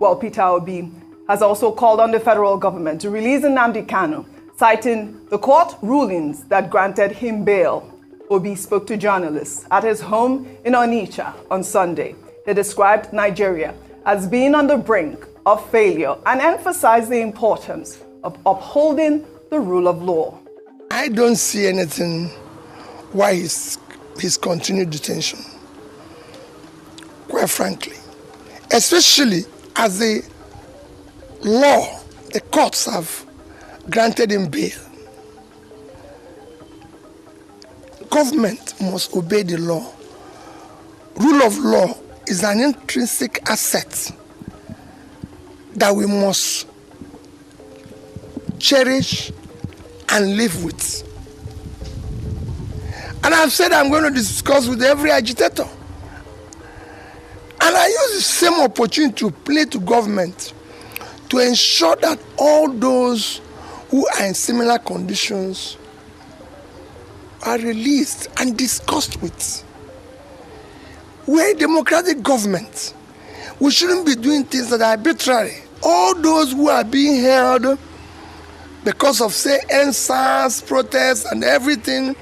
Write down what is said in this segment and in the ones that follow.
Well, Peter Obi has also called on the federal government to release Nnamdi Kanu, citing the court rulings that granted him bail. Obi spoke to journalists at his home in Onitsha on Sunday. He described Nigeria as being on the brink of failure and emphasized the importance of upholding the rule of law. I don't see anything why his continued detention, quite frankly, especially as the courts have granted him bail. Government must obey the law. Rule of law is an intrinsic asset that we must cherish and live with. And I've said I'm going to discuss with every agitator. And I use the same opportunity to play to government to ensure that all those who are in similar conditions are released and discussed with. We're a democratic government. We shouldn't be doing things that are arbitrary. All those who are being held because of, say, NSAS, protests and everything,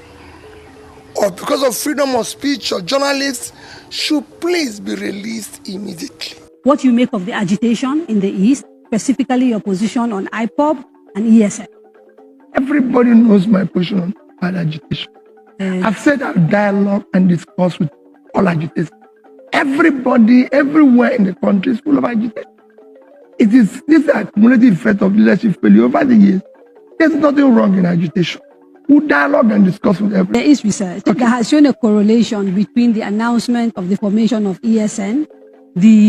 or because of freedom of speech or journalists, should please be released immediately. What you make of the agitation in the East, specifically your position on IPOB and ESN? Everybody knows my position on agitation. I've said I'll dialogue and discuss with all agitators. Everybody, everywhere in the country is full of agitation. This is a cumulative effect of leadership failure over the years. There's nothing wrong in agitation. We'll dialogue and discuss with everyone. There is research that has shown a correlation between the announcement of the formation of ESN,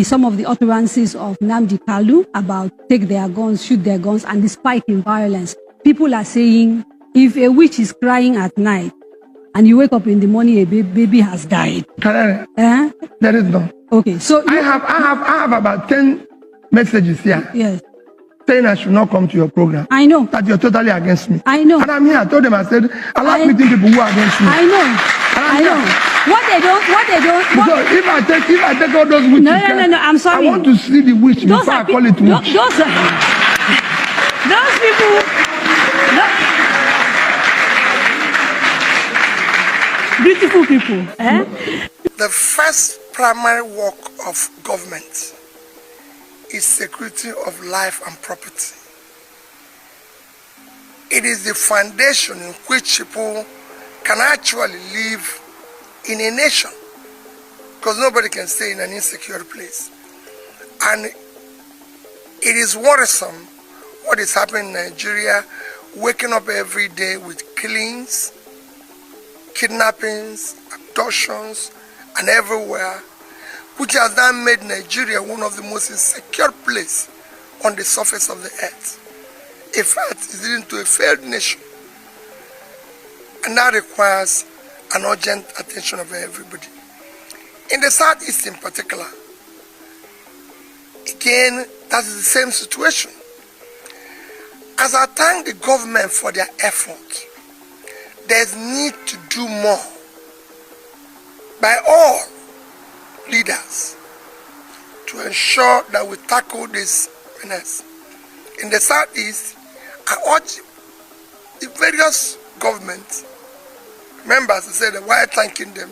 some of the utterances of Nnamdi Kanu about take their guns, shoot their guns, and the spike in violence. People are saying if a witch is crying at night and you wake up in the morning, a baby has died. There is none. Okay, so I have about 10 messages here. Yes. Saying I should not come to your program. I know. That you're totally against me. I know. And I'm here. I told them, I said, I like meeting people who are against me. I know. I know. What they don't. So if I take all those witches, no, I'm sorry. I want to see the witch before I call it witch. Those people. Beautiful people. The first primary work of government is security of life and property. It is the foundation in which people can actually live in a nation, because nobody can stay in an insecure place. And it is worrisome what is happening in Nigeria, waking up every day with killings, kidnappings, abductions, and everywhere, which has now made Nigeria one of the most insecure places on the surface of the earth. In fact, it's leading to a failed nation. And that requires an urgent attention of everybody. In the Southeast in particular, again, that is the same situation. As I thank the government for their effort, there's need to do more by all leaders to ensure that we tackle this menace. In the Southeast, I urge the various governments, members, I said, while thanking them,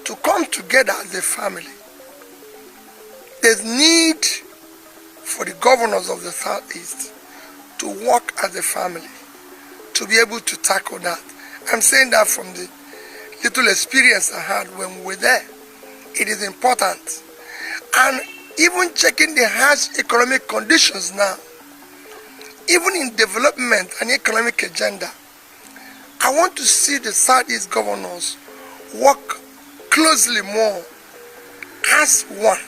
to come together as a family. There's need for the governors of the Southeast to work as a family, to be able to tackle that. I'm saying that from the little experience I had when we were there. It is important. And even checking the harsh economic conditions now, even in development and economic agenda, I want to see the Southeast governors work closely more as one,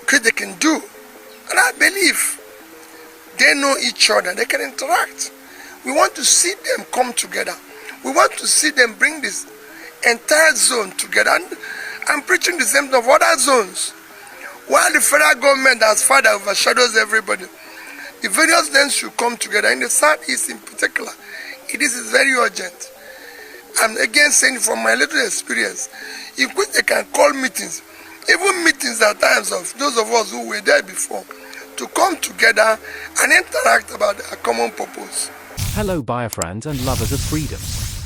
because they can do. And I believe they know each other, they can interact. We want to see them come together. We want to see them bring this entire zone together. And I'm preaching the same thing of other zones. While the federal government as far that overshadows everybody, the various zones should come together. In the Southeast in particular, it is very urgent. I'm again saying from my little experience, if they can call meetings even meetings at times of those of us who were there before to come together and interact about a common purpose. Hello Biafrans and lovers of freedom.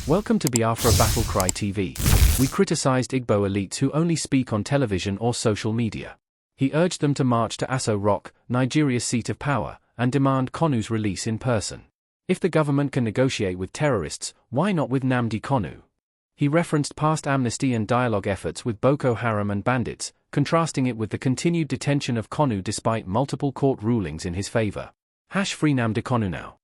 Welcome to Biafra Battle Cry TV. We criticized Igbo elites who only speak on television or social media. He urged them to march to Aso Rock, Nigeria's seat of power, and demand Kanu's release in person. If the government can negotiate with terrorists, why not with Nnamdi Kanu? He referenced past amnesty and dialogue efforts with Boko Haram and bandits, contrasting it with the continued detention of Kanu despite multiple court rulings in his favor. #Free Nnamdi Kanu now.